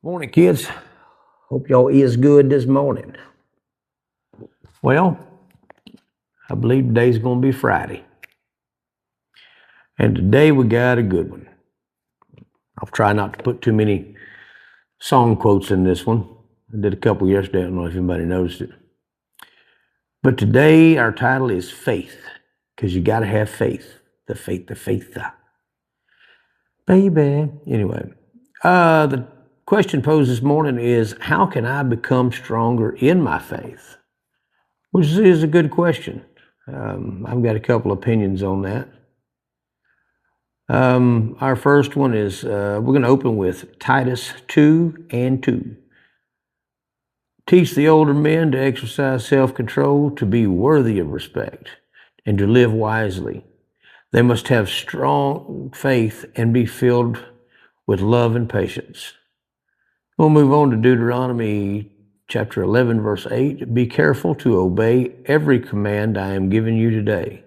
Morning, kids. Hope y'all is good this morning. Well, I believe today's going to be Friday. And today we got a good one. I'll try not to put too many song quotes in this one. I did a couple yesterday. I don't know if anybody noticed it. But today our title is Faith, because you got to have faith. The faith. Baby. Anyway, the question posed this morning is, how can I become stronger in my faith? Which is a good question. I've got a couple opinions on that. Our first one is, we're going to open with Titus 2:2. Teach the older men to exercise self-control, to be worthy of respect, and to live wisely. They must have strong faith and be filled with love and patience. We'll move on to Deuteronomy chapter 11, verse 8. Be careful to obey every command I am giving you today,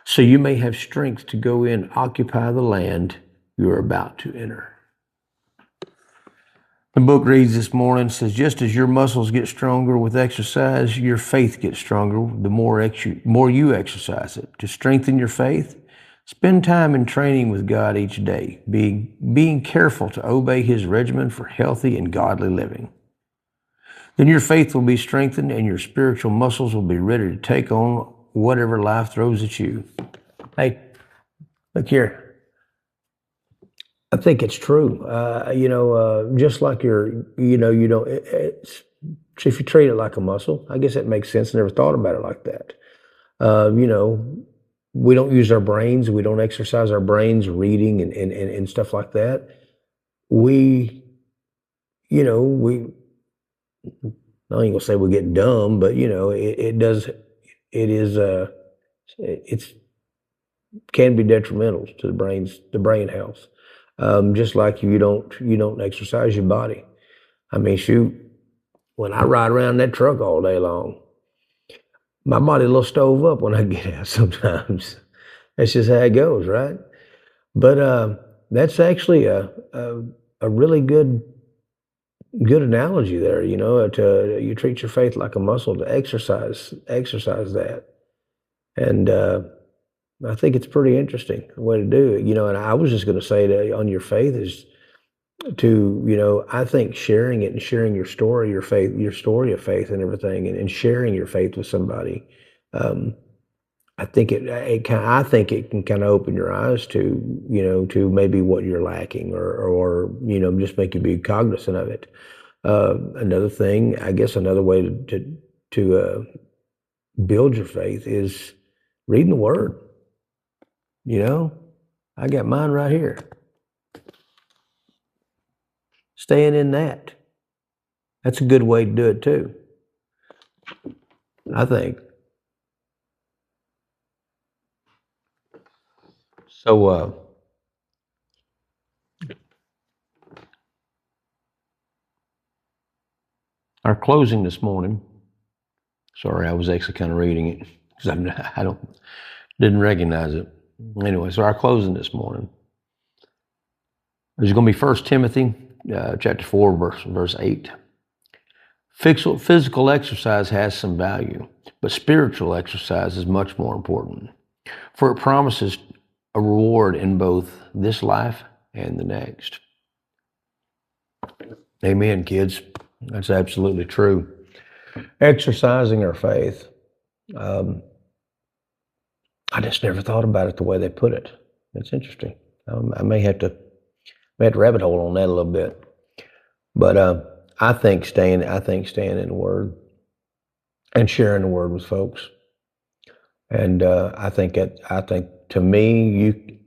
so you may have strength to go in and occupy the land you are about to enter. The book reads this morning, says, just as your muscles get stronger with exercise, your faith gets stronger the more you exercise it. To strengthen your faith, spend time in training with God each day, being careful to obey His regimen for healthy and godly living. Then your faith will be strengthened and your spiritual muscles will be ready to take on whatever life throws at you. Hey, look here. I think it's true. Just like if you treat it like a muscle, I guess that makes sense. I never thought about it like that. We don't use our brains. We don't exercise our brains reading and stuff like that. I ain't gonna say we get dumb, but it can be detrimental to the brain health. Just like you don't exercise your body. I mean, shoot, when I ride around that truck all day long, my body a little stove up when I get out sometimes. That's just how it goes, right? But that's actually a really good analogy there, you treat your faith like a muscle, to exercise that. And I think it's pretty interesting way to do it, and I was just going to say that on your faith is to, I think sharing it and sharing your story of faith and everything, and sharing your faith with somebody, I think it can kind of open your eyes to maybe what you're lacking, or just make you be cognizant of it. Another thing, I guess, another way to build your faith is reading the Word. I got mine right here. Staying in that. That's a good way to do it too, I think. So, our closing this morning. Sorry, I was actually kind of reading it because didn't recognize it. Anyway, so our closing this morning is going to be 1 Timothy chapter 4, verse 8. Physical exercise has some value, but spiritual exercise is much more important, for it promises a reward in both this life and the next. Amen, kids. That's absolutely true. Exercising our faith. I just never thought about it the way they put it. It's interesting. I may have to rabbit hole on that a little bit. But I think staying in the Word and sharing the Word with folks. And I think to me,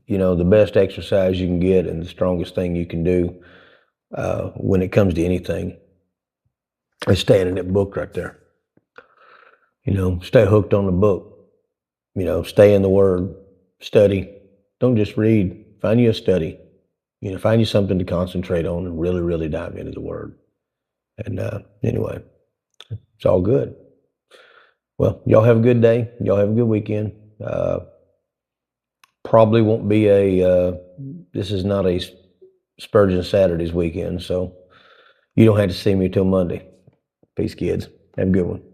the best exercise you can get and the strongest thing you can do when it comes to anything is staying in that book right there. Stay hooked on the book. Stay in the Word, study. Don't just read. Find you a study. Find you something to concentrate on and really, really dive into the Word. And anyway, it's all good. Well, y'all have a good day. Y'all have a good weekend. Probably won't be this is not a Spurgeon Saturday's weekend, so you don't have to see me till Monday. Peace, kids. Have a good one.